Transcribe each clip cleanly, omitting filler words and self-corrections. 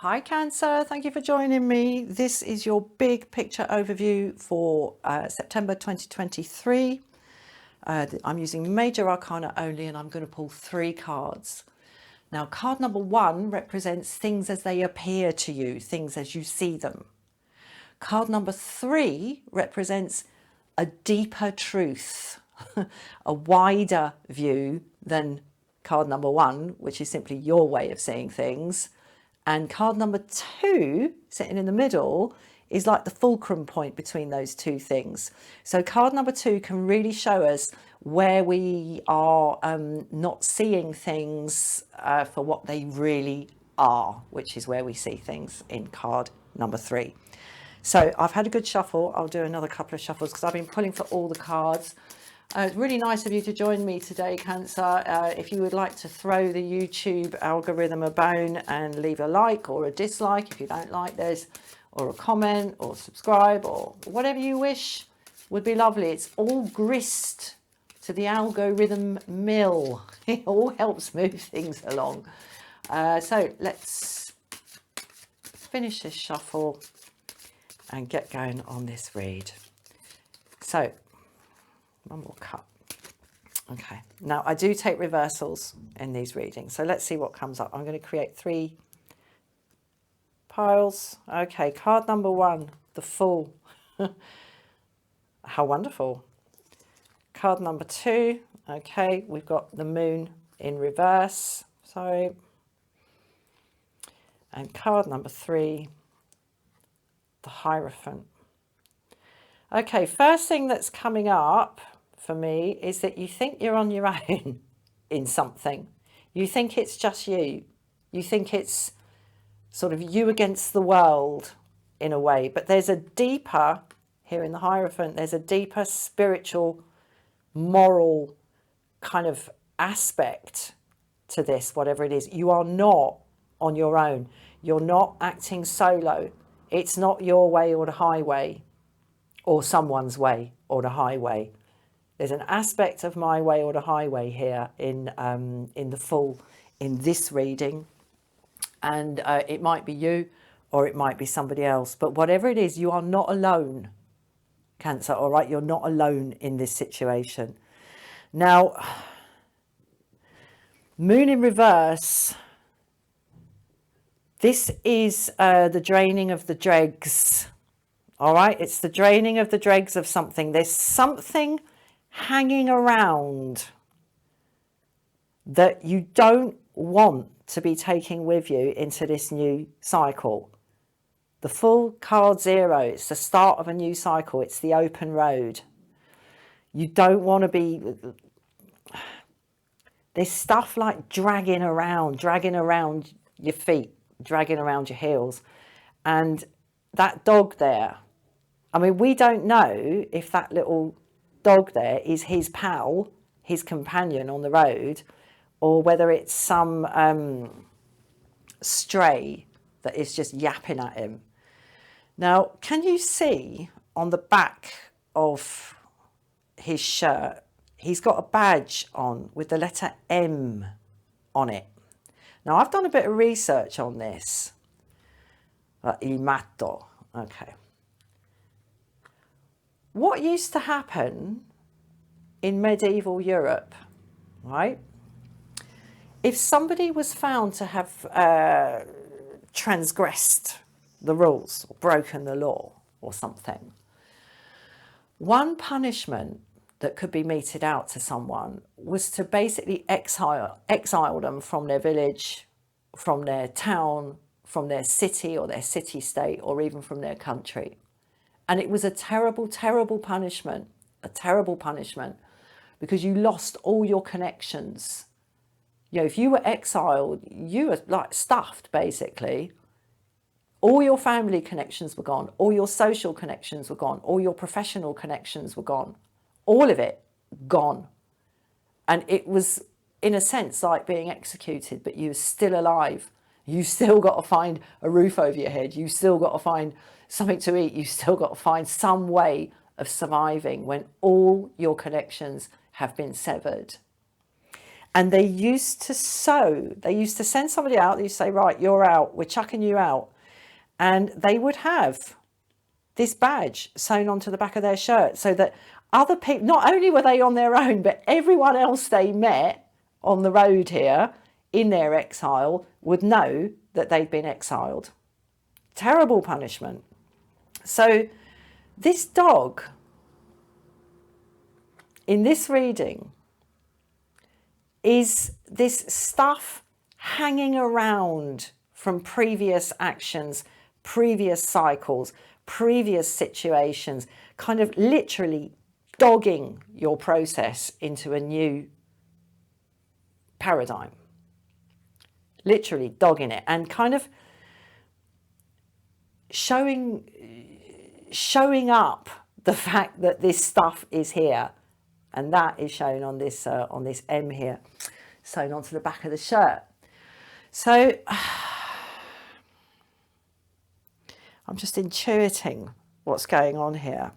Hi Cancer, thank you for joining me. This is your big picture overview for September 2023. I'm using Major Arcana only and I'm going to pull 3 cards. Now card number 1 represents things as they appear to you, things as you see them. Card number 3 represents a deeper truth, a wider view than card number 1, which is simply your way of seeing things. And card number 2, sitting in the middle, is like the fulcrum point between those two things. So card number 2 can really show us where we are not seeing things for what they really are, which is where we see things in card number 3. So I've had a good shuffle. I'll do another couple of shuffles because I've been pulling for all the cards. It's really nice of you to join me today, Cancer. If you would like to throw the YouTube algorithm a bone and leave a like or a dislike if you don't like this, or a comment or subscribe or whatever you wish would be lovely. It's all grist to the algorithm mill. It all helps move things along. So let's finish this shuffle and get going on this read. So one more cut. Okay, now I do take reversals in these readings, so let's see what comes up. I'm going to create 3 piles. Okay, card number 1, the Fool. How wonderful. Card number 2, okay, we've got the Moon in reverse, sorry. And card number 3, the Hierophant. Okay, first thing that's coming up for me is that you think you're on your own in something. You think it's just you. You think it's sort of you against the world in a way. But there's a deeper, here in the Hierophant, there's a deeper spiritual, moral kind of aspect to this, whatever it is. You are not on your own. You're not acting solo. It's not your way or the highway, or someone's way or the highway. There's an aspect of my way or the highway here in the Fool in this reading, and it might be you or it might be somebody else, but whatever it is, you are not alone, Cancer. All right, you're not alone in this situation. Now, Moon in reverse. This is the draining of the dregs. All right, it's the draining of the dregs of something. There's something hanging around that you don't want to be taking with you into this new cycle. The Fool, card 0, it's the start of a new cycle. It's the open road. You don't want to be... There's stuff like dragging around your feet, dragging around your heels. And that dog there, I mean, we don't know if that little dog there is his pal, his companion on the road, or whether it's some stray that is just yapping at him. Now, can you see on the back of his shirt, he's got a badge on with the letter M on it. Now, I've done a bit of research on this. Il matto, okay. What used to happen in medieval Europe, right? If somebody was found to have transgressed the rules or broken the law or something, one punishment that could be meted out to someone was to basically exile them from their village, from their town, from their city or their city-state, or even from their country. And it was a terrible, terrible punishment, because you lost all your connections. You know, if you were exiled, you were like stuffed, basically. All your family connections were gone. All your social connections were gone. All your professional connections were gone. All of it gone. And it was, in a sense, like being executed, but you were still alive. You still got to find a roof over your head. You still got to find something to eat. You still got to find some way of surviving when all your connections have been severed. And they used to sew. They used to send somebody out. They used to say, right, you're out. We're chucking you out. And they would have this badge sewn onto the back of their shirt so that other people, not only were they on their own, but everyone else they met on the road here in their exile would know that they'd been exiled. Terrible punishment. So this dog in this reading is this stuff hanging around from previous actions, previous cycles, previous situations, kind of literally dogging your process into a new paradigm. Literally dogging it and kind of showing up the fact that this stuff is here. And that is shown on this M here, sewn onto the back of the shirt. So I'm just intuiting what's going on here.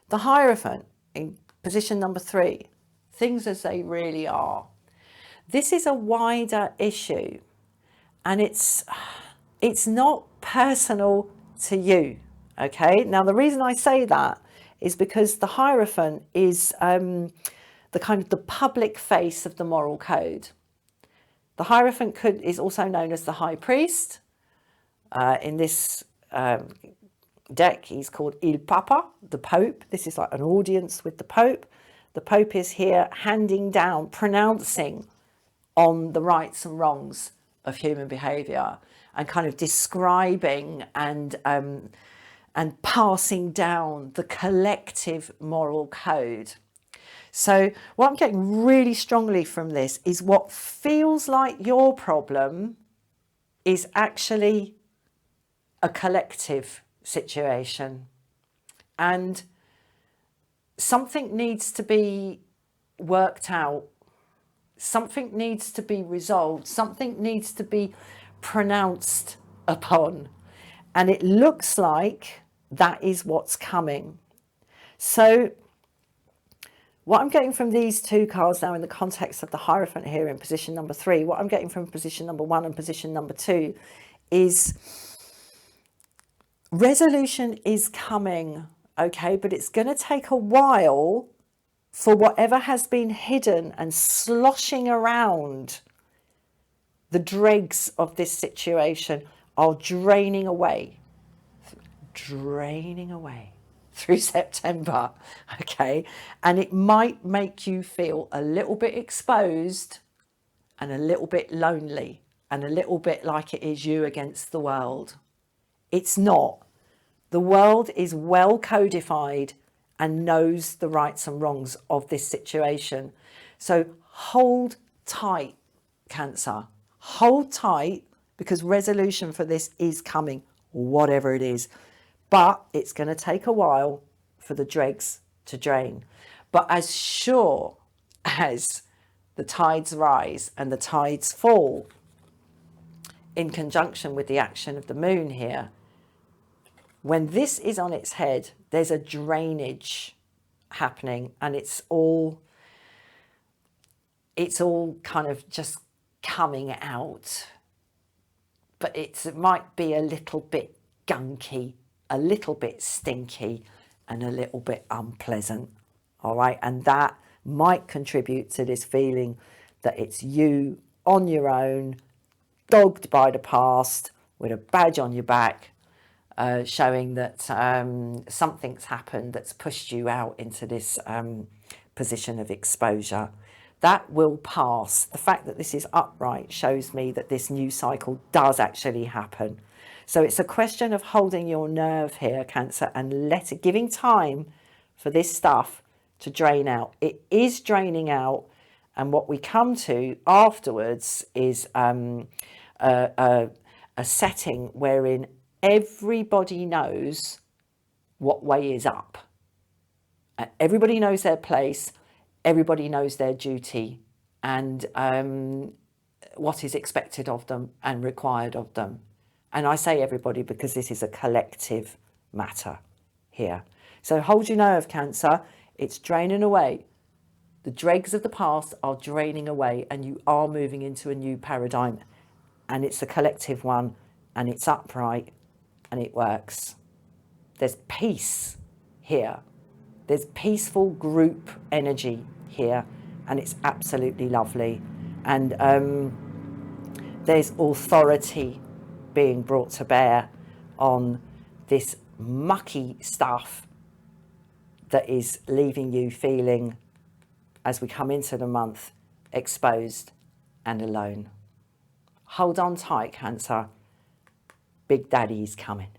The Hierophant in position number 3, things as they really are. This is a wider issue, and it's not personal to you. Okay. Now the reason I say that is because the Hierophant is the kind of the public face of the moral code. The Hierophant is also known as the High Priest. In this deck, he's called Il Papa, the Pope. This is like an audience with the Pope. The Pope is here handing down, pronouncing on the rights and wrongs of human behaviour and kind of describing and passing down the collective moral code. So what I'm getting really strongly from this is what feels like your problem is actually a collective situation. And something needs to be worked out. Something needs to be resolved. Something needs to be pronounced upon. And it looks like that is what's coming. So what I'm getting from these two cards now in the context of the Hierophant here in position number 3, what I'm getting from position number 1 and position number 2 is resolution is coming, okay? But it's going to take a while for whatever has been hidden and sloshing around. The dregs of this situation are draining away through September, okay? And it might make you feel a little bit exposed and a little bit lonely and a little bit like it is you against the world. It's not. The world is well codified and knows the rights and wrongs of this situation. So hold tight, Cancer. Hold tight, because resolution for this is coming, whatever it is. But it's going to take a while for the dregs to drain. But as sure as the tides rise and the tides fall in conjunction with the action of the moon here, when this is on its head, there's a drainage happening, and it's all kind of just coming out. But it might be a little bit gunky, a little bit stinky, and a little bit unpleasant. All right. And that might contribute to this feeling that it's you on your own, dogged by the past, with a badge on your back, showing that something's happened that's pushed you out into this position of exposure. That will pass. The fact that this is upright shows me that this new cycle does actually happen. So it's a question of holding your nerve here, Cancer, and giving time for this stuff to drain out. It is draining out, and what we come to afterwards is a setting wherein everybody knows what way is up. Everybody knows their place. Everybody knows their duty and what is expected of them and required of them. And I say everybody because this is a collective matter here. So hold your nerve, Cancer. It's draining away. The dregs of the past are draining away and you are moving into a new paradigm, and it's a collective one, and it's upright and it works. There's peace here. There's peaceful group energy here, and it's absolutely lovely. And there's authority being brought to bear on this mucky stuff that is leaving you feeling, as we come into the month, exposed and alone. Hold on tight, Cancer. Big Daddy's coming.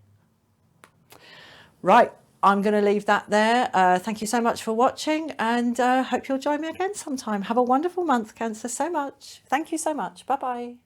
Right, I'm going to leave that there. Thank you so much for watching, and hope you'll join me again sometime. Have a wonderful month, Cancer, so much. Thank you so much. Bye-bye.